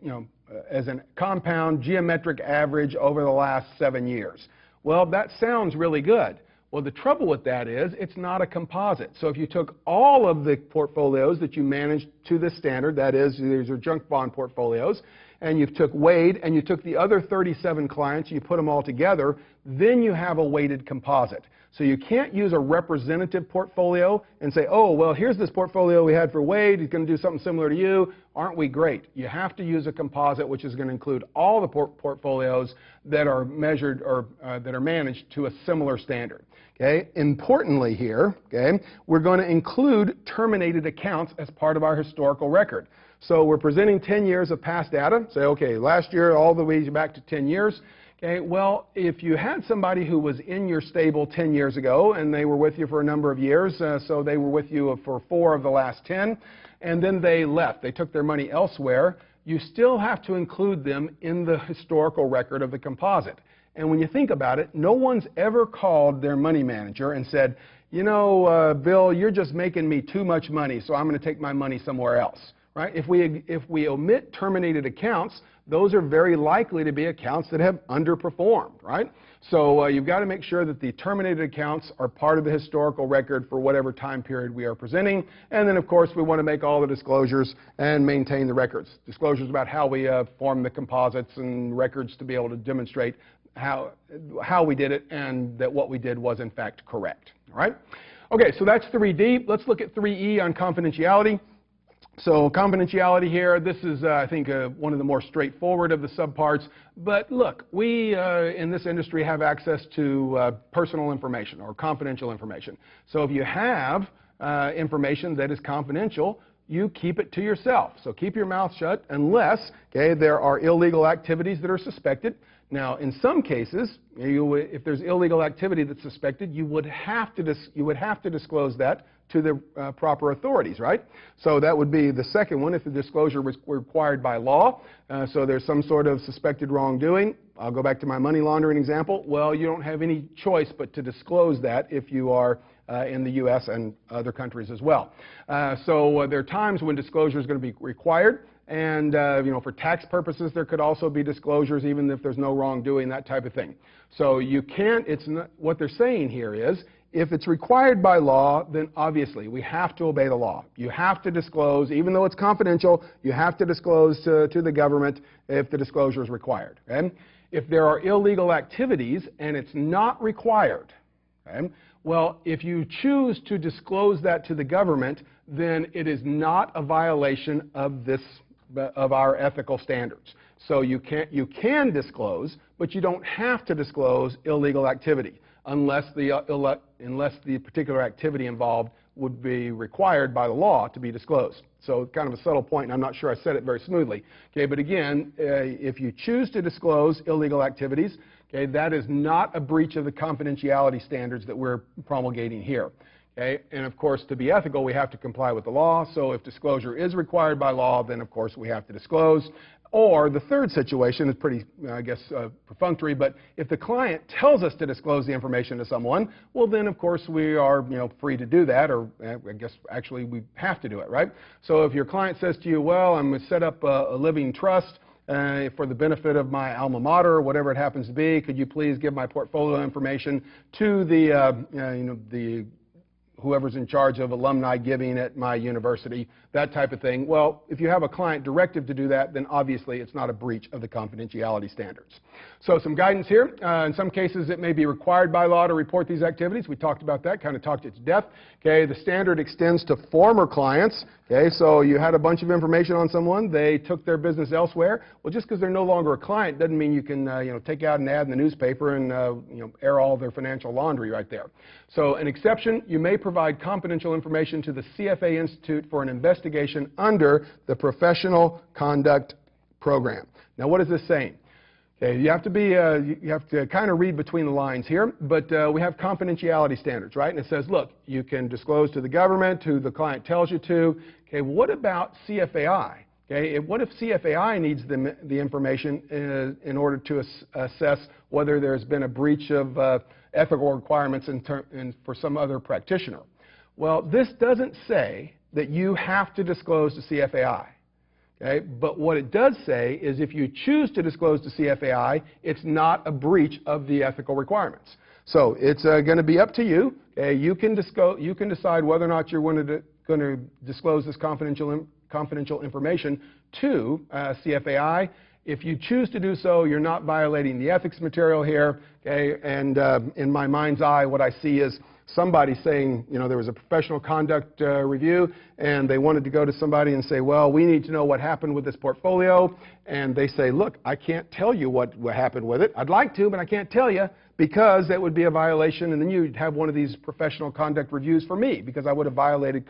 compound geometric average over the last 7 years. Well, that sounds really good. Well, the trouble with that is it's not a composite. So if you took all of the portfolios that you managed to this standard, that is, these are junk bond portfolios, and you took Wade and you took the other 37 clients, you put them all together, then you have a weighted composite. So you can't use a representative portfolio and say, oh, well, here's this portfolio we had for Wade, he's going to do something similar to you, aren't we great? You have to use a composite, which is going to include all the portfolios that are measured or that are managed to a similar standard. Okay? Importantly here, okay, we're going to include terminated accounts as part of our historical record. So we're presenting 10 years of past data. Say, okay, last year all the way back to 10 years. Okay, well, if you had somebody who was in your stable 10 years ago and they were with you for a number of years, so they were with you for 4 of the last 10, and then they left, they took their money elsewhere, you still have to include them in the historical record of the composite. And when you think about it, no one's ever called their money manager and said, Bill, you're just making me too much money, so I'm going to take my money somewhere else. Right? If we omit terminated accounts, those are very likely to be accounts that have underperformed, right? So you've got to make sure that the terminated accounts are part of the historical record for whatever time period we are presenting. And then, of course, we want to make all the disclosures and maintain the records. Disclosures about how we form the composites and records to be able to demonstrate how we did it and that what we did was, in fact, correct. All right? Okay, so that's 3D. Let's look at 3E on confidentiality. So confidentiality here, this is, I think, one of the more straightforward of the subparts. But look, we in this industry have access to personal information or confidential information. So if you have information that is confidential, you keep it to yourself. So keep your mouth shut unless, okay, there are illegal activities that are suspected. Now, in some cases, if there's illegal activity that's suspected, you would have to disclose that to the proper authorities, right? So that would be the second one if the disclosure was required by law. So there's some sort of suspected wrongdoing. I'll go back to my money laundering example. Well, you don't have any choice but to disclose that if you are in the U.S. and other countries as well. So there are times when disclosure is going to be required. And for tax purposes, there could also be disclosures, even if there's no wrongdoing, that type of thing. So you can't. What they're saying here is, if it's required by law, then obviously we have to obey the law. You have to disclose, even though it's confidential. You have to disclose to the government if the disclosure is required. Okay? If there are illegal activities and it's not required, okay, well, if you choose to disclose that to the government, then it is not a violation of our ethical standards. So you can disclose, but you don't have to disclose illegal activity unless the particular activity involved would be required by the law to be disclosed. So kind of a subtle point, and I'm not sure I said it very smoothly. Okay, but again, if you choose to disclose illegal activities, okay, that is not a breach of the confidentiality standards that we're promulgating here. Okay? And of course, to be ethical, we have to comply with the law. So if disclosure is required by law, then of course we have to disclose. Or the third situation is pretty, I guess, perfunctory, but if the client tells us to disclose the information to someone, well then of course we are free to do that, or I guess actually we have to do it, right? So if your client says to you, well, I'm going to set up a living trust for the benefit of my alma mater, or whatever it happens to be, could you please give my portfolio information to the whoever's in charge of alumni giving at my university, that type of thing. Well, if you have a client directive to do that, then obviously it's not a breach of the confidentiality standards. So some guidance here. In some cases, it may be required by law to report these activities. We talked about that, kind of talked it to death. Okay, the standard extends to former clients. Okay, so you had a bunch of information on someone, they took their business elsewhere. Well, just because they're no longer a client doesn't mean you can take out an ad in the newspaper and air all their financial laundry right there. So an exception, you may provide confidential information to the CFA Institute for an investigation under the Professional Conduct Program. Now, what is this saying? Okay, you have to kind of read between the lines here, but we have confidentiality standards, right? And it says, look, you can disclose to the government, who the client tells you to. Okay, what about CFAI? Okay, what if CFAI needs the information in order to assess whether there's been a breach of ethical requirements for some other practitioner? Well, this doesn't say that you have to disclose to CFAI. Okay, but what it does say is if you choose to disclose to CFAI, it's not a breach of the ethical requirements. So it's going to be up to you. Okay, you can decide whether or not you're going to disclose this confidential information to CFAI. If you choose to do so, you're not violating the ethics material here. Okay, and in my mind's eye, what I see is somebody saying, there was a professional conduct review, and they wanted to go to somebody and say, well, we need to know what happened with this portfolio. And they say, look, I can't tell you what happened with it. I'd like to, but I can't tell you because that would be a violation, and then you'd have one of these professional conduct reviews for me because I would have violated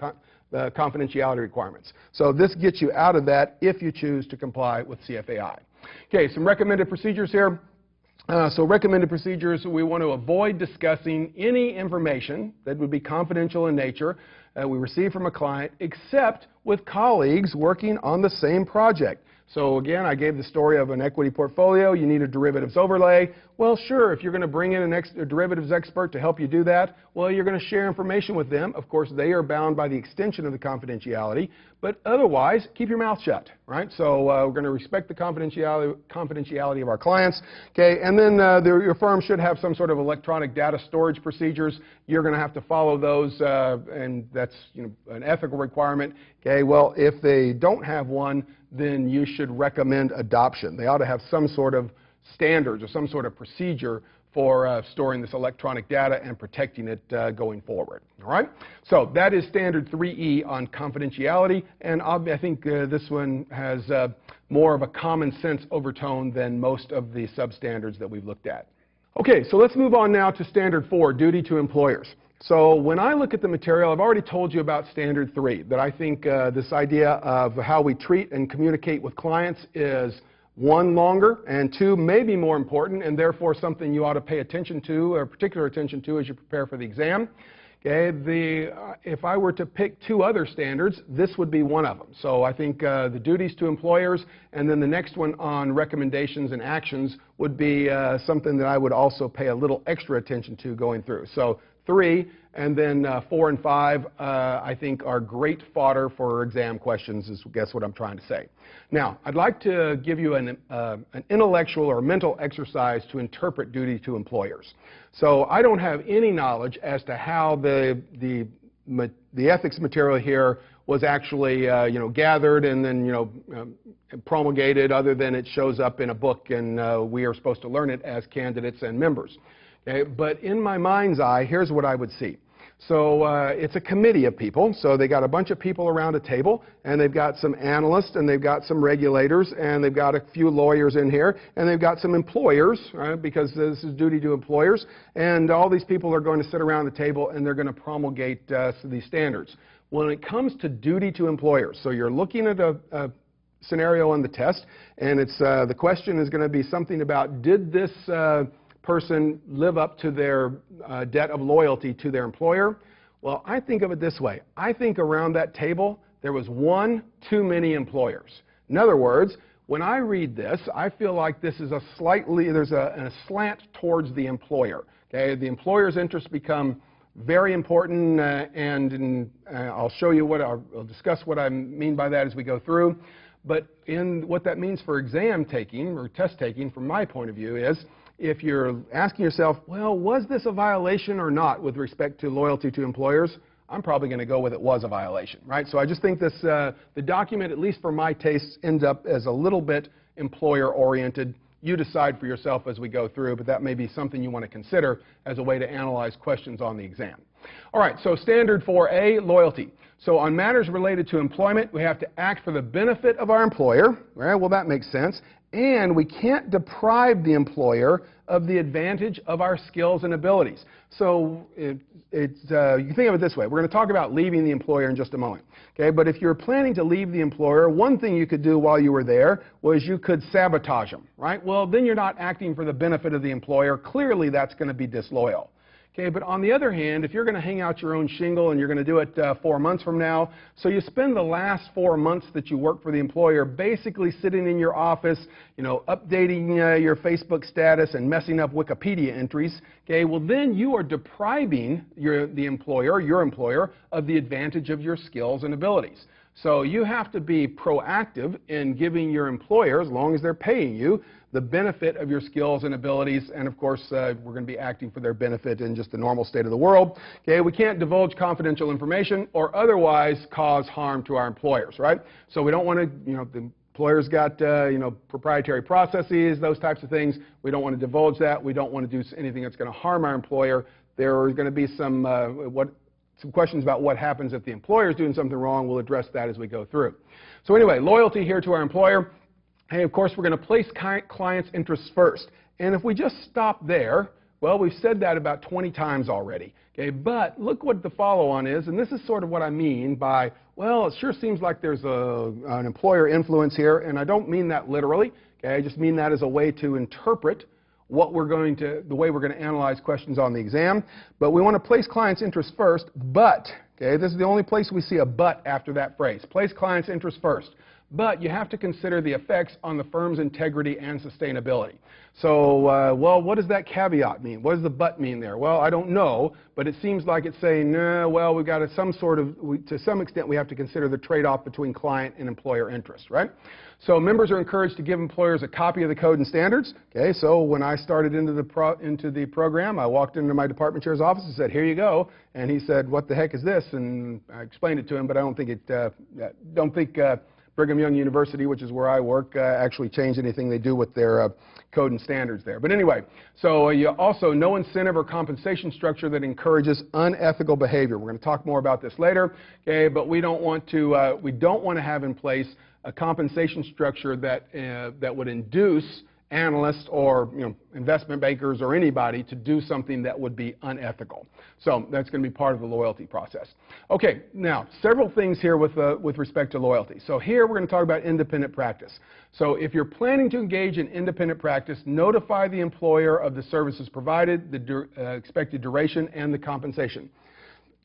the confidentiality requirements. So this gets you out of that if you choose to comply with CFAI. Okay, some recommended procedures here. So recommended procedures, we want to avoid discussing any information that would be confidential in nature we receive from a client except with colleagues working on the same project. So again, I gave the story of an equity portfolio. You need a derivatives overlay. Well, sure, if you're going to bring in a derivatives expert to help you do that, well, you're going to share information with them. Of course, they are bound by the extension of the confidentiality. But otherwise, keep your mouth shut, right? So we're going to respect the confidentiality of our clients. Okay, and then your firm should have some sort of electronic data storage procedures. You're going to have to follow those, and that's an ethical requirement. Okay, well, if they don't have one, then you should recommend adoption. They ought to have some sort of standards or some sort of procedure for storing this electronic data and protecting it going forward. All right? So that is standard 3E on confidentiality, and I think this one has more of a common sense overtone than most of the substandards that we've looked at. Okay, so let's move on now to standard 4, duty to employers. So when I look at the material, I've already told you about standard 3, that I think this idea of how we treat and communicate with clients is 1, longer, and 2, maybe more important, and therefore something you ought to pay attention to, or particular attention to as you prepare for the exam. Okay, if I were to pick 2 other standards, this would be one of them. So I think the duties to employers, and then the next one on recommendations and actions would be something that I would also pay a little extra attention to going through. So 3, and then 4 and 5, I think are great fodder for exam questions, is guess what I'm trying to say. Now, I'd like to give you an intellectual or mental exercise to interpret duty to employers. So I don't have any knowledge as to how the ethics material here was actually gathered and then promulgated, other than it shows up in a book and we are supposed to learn it as candidates and members. Okay, but in my mind's eye, here's what I would see. So it's a committee of people. So they got a bunch of people around a table, and they've got some analysts, and they've got some regulators, and they've got a few lawyers in here, and they've got some employers, right, because this is duty to employers. And all these people are going to sit around the table, and they're going to promulgate these standards. When it comes to duty to employers, so you're looking at a scenario on the test, and it's the question is going to be something about, did this person live up to their debt of loyalty to their employer? Well, I think of it this way. I think around that table there was one too many employers. In other words, when I read this, I feel like this is there's a slant towards the employer. Okay, the employer's interests become very important, and I'll show you I'll discuss what I mean by that as we go through. But what that means for exam taking or test taking, from my point of view, is if you're asking yourself, well, was this a violation or not with respect to loyalty to employers? I'm probably going to go with it was a violation, right? So I just think this, the document, at least for my tastes, ends up as a little bit employer-oriented. You decide for yourself as we go through, but that may be something you want to consider as a way to analyze questions on the exam. All right, so standard 4A, loyalty. So on matters related to employment, we have to act for the benefit of our employer. Right? Well, that makes sense. And we can't deprive the employer of the advantage of our skills and abilities. So you can think of it this way. We're going to talk about leaving the employer in just a moment. Okay? But if you're planning to leave the employer, one thing you could do while you were there was you could sabotage them. Right? Well, then you're not acting for the benefit of the employer. Clearly, that's going to be disloyal. Okay, but on the other hand, if you're going to hang out your own shingle and you're going to do it 4 months from now, so you spend the last 4 months that you work for the employer basically sitting in your office, updating your Facebook status and messing up Wikipedia entries, okay, well then you are depriving your employer, of the advantage of your skills and abilities. So you have to be proactive in giving your employer, as long as they're paying you, the benefit of your skills and abilities, and of course we're going to be acting for their benefit in just the normal state of the world. Okay, we can't divulge confidential information or otherwise cause harm to our employers, right? So we don't want to, the employer's got proprietary processes, those types of things. We don't want to divulge that. We don't want to do anything that's going to harm our employer. There are going to be some questions about what happens if the employer is doing something wrong. We'll address that as we go through. So anyway, loyalty here to our employer. Hey, of course, we're going to place clients' interests first. And if we just stop there, well, we've said that about 20 times already. Okay, but look what the follow-on is, and this is sort of what I mean by, well, it sure seems like there's an employer influence here, and I don't mean that literally. Okay, I just mean that as a way to interpret the way we're going to analyze questions on the exam. But we want to place clients' interests first, but, okay, this is the only place we see a but after that phrase. Place clients' interests first. But you have to consider the effects on the firm's integrity and sustainability. So, well, what does that caveat mean? What does the but mean there? Well, I don't know, but it seems like it's saying, well, we've got to some extent, we have to consider the trade-off between client and employer interest, right? So members are encouraged to give employers a copy of the code and standards. Okay, so when I started into the program, I walked into my department chair's office and said, here you go. And he said, what the heck is this? And I explained it to him, but I don't think Brigham Young University, which is where I work, actually changed anything they do with their code and standards there. But anyway, so you also no incentive or compensation structure that encourages unethical behavior. We're going to talk more about this later. Okay, but we don't want to have in place a compensation structure that would induce analysts or investment bankers or anybody to do something that would be unethical. So that's going to be part of the loyalty process. Okay, now several things here with respect to loyalty. So here we're going to talk about independent practice. So if you're planning to engage in independent practice, notify the employer of the services provided, the expected duration, and the compensation.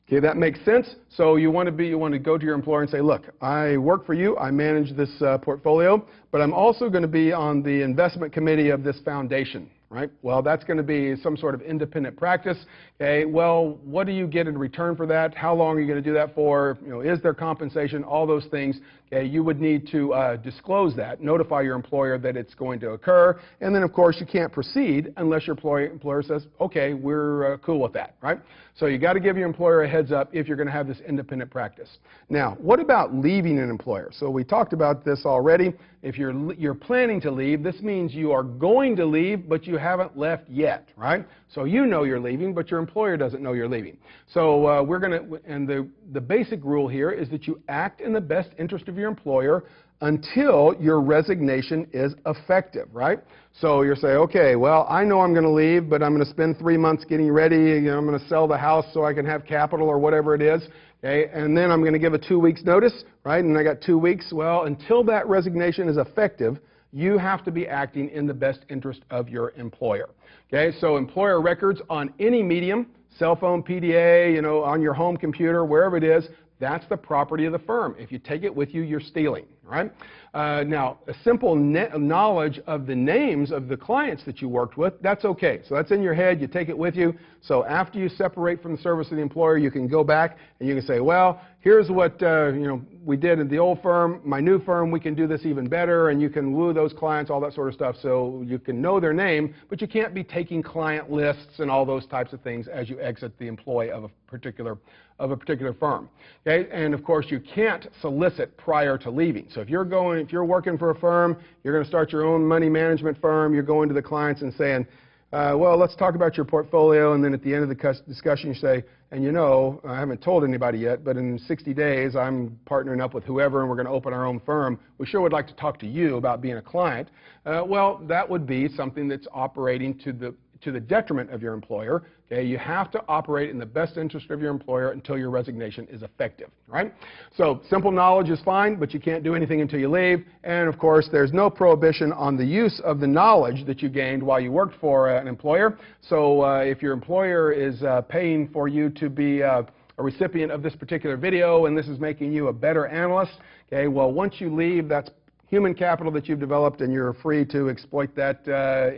Okay, that makes sense. So you want to go to your employer and say, look, I work for you, I manage this portfolio, but I'm also going to be on the investment committee of this foundation, right? Well, that's going to be some sort of independent practice. Okay, well, what do you get in return for that? How long are you going to do that for? Is there compensation? All those things. Okay, you would need to disclose that, notify your employer that it's going to occur, and then of course you can't proceed unless your employer says, okay, we're cool with that, right? So you got to give your employer a heads up if you're going to have this independent practice. Now, what about leaving an employer? So we talked about this already. If you're planning to leave, this means you are going to leave, but you haven't left yet, right? So you know you're leaving, but your employer doesn't know you're leaving. So the basic rule here is that you act in the best interest of your employer until your resignation is effective, right? So you're saying, okay, well, I know I'm going to leave, but I'm going to spend 3 months getting ready. I'm going to sell the house so I can have capital or whatever it is. Okay, and then I'm going to give a 2 weeks notice, right? And I got 2 weeks. Well, until that resignation is effective, you have to be acting in the best interest of your employer. Okay, so employer records on any medium, cell phone, PDA, on your home computer, wherever it is, That's the property of the firm. If you take it with you, you're stealing, right? Now, a simple knowledge of the names of the clients that you worked with, that's okay. So that's in your head. You take it with you. So after you separate from the service of the employer, you can go back and you can say, well, here's what we did in the old firm. My new firm, we can do this even better, and you can woo those clients, all that sort of stuff. So you can know their name, but you can't be taking client lists and all those types of things as you exit the employ of a particular firm. Okay, and of course you can't solicit prior to leaving. So if you're working for a firm, you're going to start your own money management firm. You're going to the clients and saying, well, let's talk about your portfolio, and then at the end of the discussion you say, and you know, I haven't told anybody yet, but in 60 days I'm partnering up with whoever and we're going to open our own firm. We sure would like to talk to you about being a client. Well, that would be something that's operating to the detriment of your employer. Okay, you have to operate in the best interest of your employer until your resignation is effective, right? So simple knowledge is fine, but you can't do anything until you leave. And of course, there's no prohibition on the use of the knowledge that you gained while you worked for an employer. So if your employer is paying for you to be a recipient of this particular video and this is making you a better analyst, okay, well, once you leave, that's human capital that you've developed, and you're free to exploit that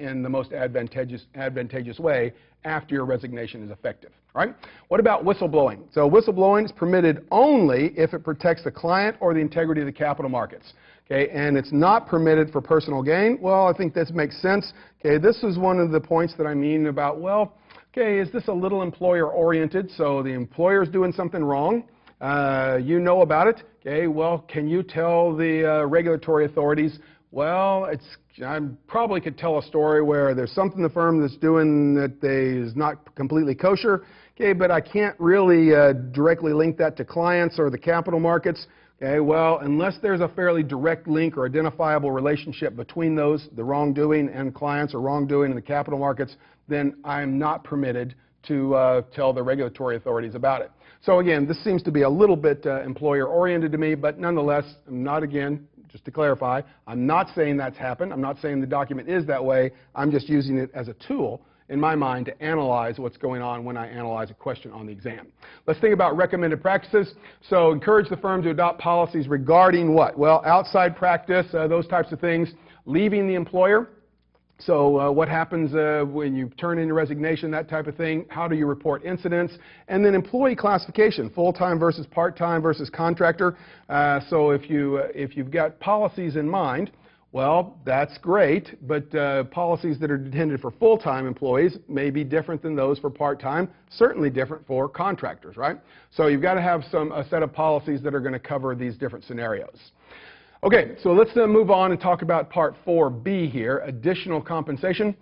in the most advantageous way after your resignation is effective. Right? What about whistleblowing? So whistleblowing is permitted only if it protects the client or the integrity of the capital markets. Okay, and it's not permitted for personal gain. Well, I think this makes sense. Okay, this is one of the points that I mean about, well, okay, is this a little employer-oriented? So the employer's doing something wrong. You know about it. Okay, well, can you tell the regulatory authorities, well, I probably could tell a story where there's something the firm that's doing that is not completely kosher, okay, but I can't really directly link that to clients or the capital markets. Okay, well, unless there's a fairly direct link or identifiable relationship between those, the wrongdoing and clients or wrongdoing in the capital markets, then I'm not permitted to tell the regulatory authorities about it. So again, this seems to be a little bit employer-oriented to me, but nonetheless, I'm not, again, just to clarify, I'm not saying that's happened. I'm not saying the document is that way. I'm just using it as a tool in my mind to analyze what's going on when I analyze a question on the exam. Let's think about recommended practices. So encourage the firm to adopt policies regarding what? Well, outside practice, those types of things, leaving the employer. So what happens when you turn in your resignation, that type of thing? How do you report incidents? And then employee classification, full-time versus part-time versus contractor. So if you've got policies in mind, well, that's great, but policies that are intended for full-time employees may be different than those for part-time, certainly different for contractors, right? So you've got to have a set of policies that are going to cover these different scenarios. Okay, so let's then move on and talk about Part 4B here, additional compensation.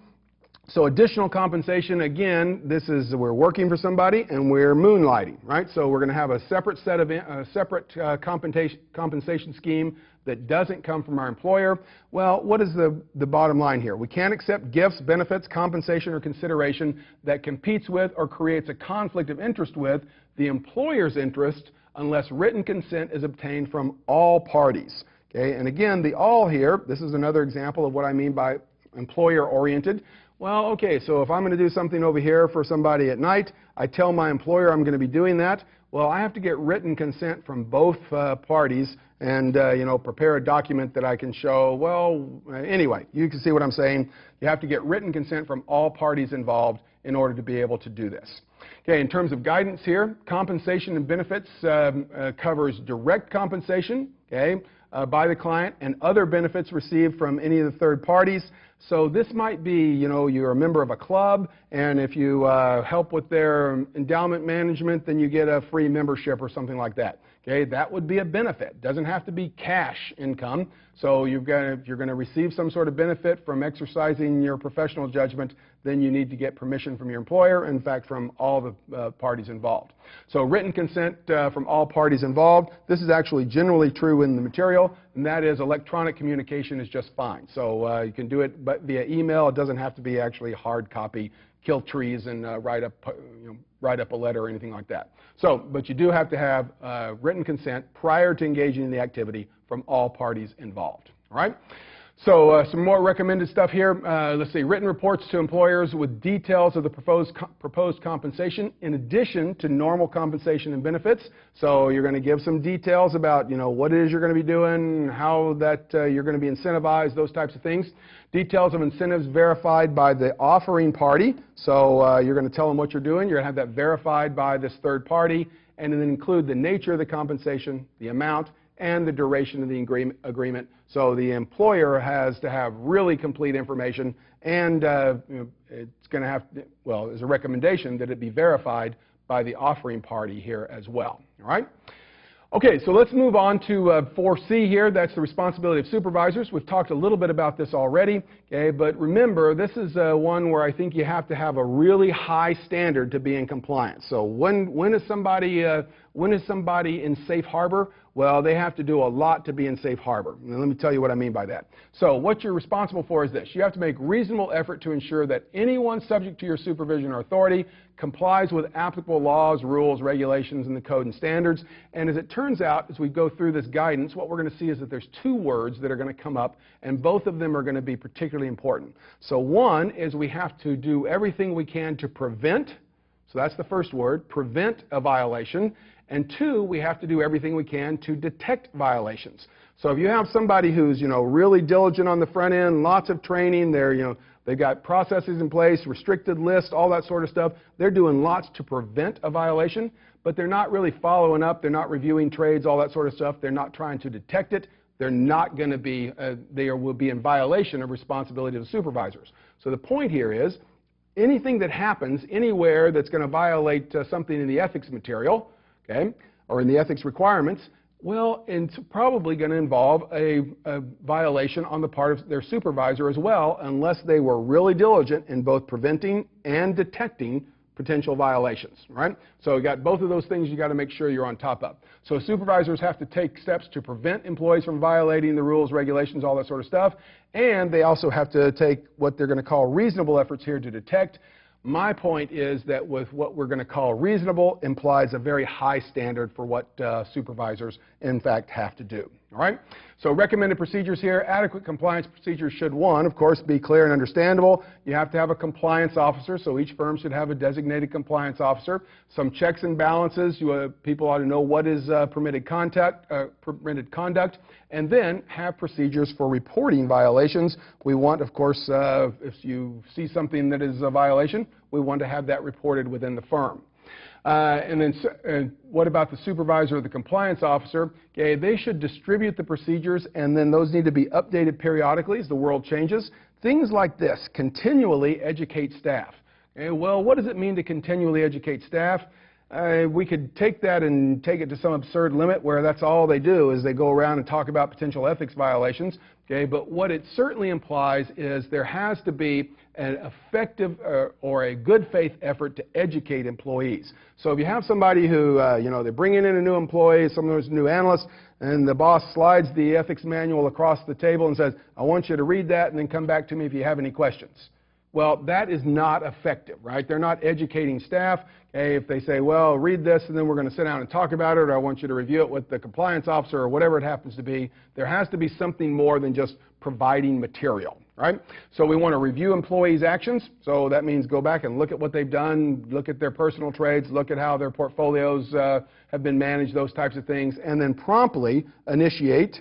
So additional compensation, again, this is we're working for somebody and we're moonlighting, right? So we're going to have a separate set of compensation scheme that doesn't come from our employer. Well, what is the bottom line here? We can't accept gifts, benefits, compensation, or consideration that competes with or creates a conflict of interest with the employer's interest unless written consent is obtained from all parties. Okay, and again, the all here, this is another example of what I mean by employer-oriented. Well, okay, so if I'm going to do something over here for somebody at night, I tell my employer I'm going to be doing that. Well, I have to get written consent from both parties and, prepare a document that I can show. Well, anyway, you can see what I'm saying. You have to get written consent from all parties involved in order to be able to do this. Okay, in terms of guidance here, compensation and benefits covers direct compensation, okay, by the client and other benefits received from any of the third parties. So this might be, you're a member of a club, and if you help with their endowment management, then you get a free membership or something like that. Okay, that would be a benefit. Doesn't have to be cash income. So if you're going to receive some sort of benefit from exercising your professional judgment, then you need to get permission from your employer, in fact, from all the parties involved. So written consent from all parties involved. This is actually generally true in the material, and that is electronic communication is just fine. So you can do it via email. It doesn't have to be actually hard copy, kill trees and write up a letter or anything like that. So, but you do have to have written consent prior to engaging in the activity from all parties involved. All right? So some more recommended stuff here. Let's see, written reports to employers with details of the proposed compensation in addition to normal compensation and benefits. So you're going to give some details about, what it is you're going to be doing, how that you're going to be incentivized, those types of things. Details of incentives verified by the offering party. So you're going to tell them what you're doing. You're going to have that verified by this third party, and then include the nature of the compensation, the amount, and the duration of the agreement. So the employer has to have really complete information, and it's going to have, well, there's a recommendation that it be verified by the offering party here as well. All right? Okay, so let's move on to 4C here. That's the responsibility of supervisors. We've talked a little bit about this already, okay, but remember, this is one where I think you have to have a really high standard to be in compliance. So when is somebody in safe harbor? Well, they have to do a lot to be in safe harbor. And let me tell you what I mean by that. So what you're responsible for is this. You have to make reasonable effort to ensure that anyone subject to your supervision or authority complies with applicable laws, rules, regulations, and the code and standards. And as it turns out, as we go through this guidance, what we're going to see is that there's two words that are going to come up, and both of them are going to be particularly important. So one is we have to do everything we can to prevent, so that's the first word, prevent a violation. And two, we have to do everything we can to detect violations. So if you have somebody who's, really diligent on the front end, lots of training, they've got processes in place, restricted list, all that sort of stuff. They're doing lots to prevent a violation, but they're not really following up. They're not reviewing trades, all that sort of stuff. They're not trying to detect it. They're not going to be, they will be in violation of responsibility of the supervisors. So the point here is anything that happens anywhere that's going to violate something in the ethics material, okay, or in the ethics requirements, well, it's probably going to involve a violation on the part of their supervisor as well, unless they were really diligent in both preventing and detecting potential violations, right? So you got both of those things you got to make sure you're on top of. So supervisors have to take steps to prevent employees from violating the rules, regulations, all that sort of stuff, and they also have to take what they're going to call reasonable efforts here to detect. My point is that with what we're going to call reasonable implies a very high standard for what supervisors, in fact, have to do. All right? So recommended procedures here. Adequate compliance procedures should, one, of course, be clear and understandable. You have to have a compliance officer, so each firm should have a designated compliance officer. Some checks and balances. People ought to know what is permitted conduct, and then have procedures for reporting violations. We want, of course, if you see something that is a violation, we want to have that reported within the firm. And then what about the supervisor or the compliance officer? Okay, they should distribute the procedures, and then those need to be updated periodically as the world changes. Things like this: continually educate staff. Okay, well, what does it mean to continually educate staff? We could take that and take it to some absurd limit where that's all they do is they go around and talk about potential ethics violations. Okay, but what it certainly implies is there has to be an effective or a good faith effort to educate employees. So if you have somebody who, they're bringing in a new employee, someone's a new analyst, and the boss slides the ethics manual across the table and says, I want you to read that and then come back to me if you have any questions. Well, that is not effective, right? They're not educating staff. Okay, if they say, well, read this and then we're going to sit down and talk about it, or I want you to review it with the compliance officer or whatever it happens to be, there has to be something more than just providing material, right? So we want to review employees' actions. So that means go back and look at what they've done, look at their personal trades, look at how their portfolios have been managed, those types of things, and then promptly initiate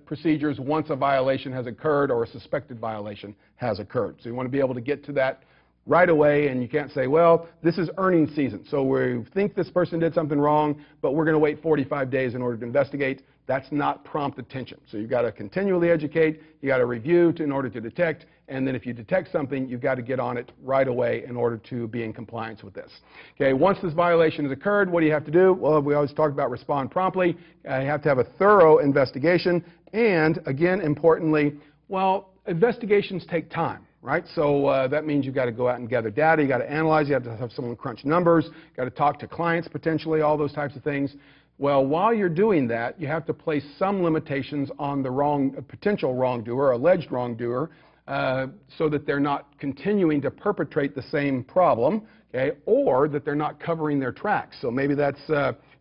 procedures once a violation has occurred or a suspected violation has occurred. So you want to be able to get to that right away, and you can't say, well, this is earnings season, so we think this person did something wrong, but we're going to wait 45 days in order to investigate. That's not prompt attention. So you've got to continually educate, you've got to review in order to detect, and then if you detect something, you've got to get on it right away in order to be in compliance with this. Okay, once this violation has occurred, what do you have to do? Well, we always talk about respond promptly. You have to have a thorough investigation, and again, importantly, well, investigations take time. Right? So that means you've got to go out and gather data, you've got to analyze, you have to have someone crunch numbers, you've got to talk to clients potentially, all those types of things. Well, while you're doing that, you have to place some limitations on the potential wrongdoer, alleged wrongdoer, so that they're not continuing to perpetrate the same problem, okay, or that they're not covering their tracks. So maybe that's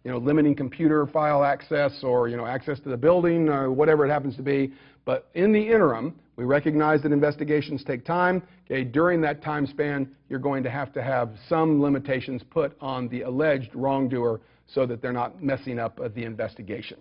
limiting computer file access, or access to the building, or whatever it happens to be. But in the interim, we recognize that investigations take time. Okay, during that time span, you're going to have some limitations put on the alleged wrongdoer so that they're not messing up the investigation.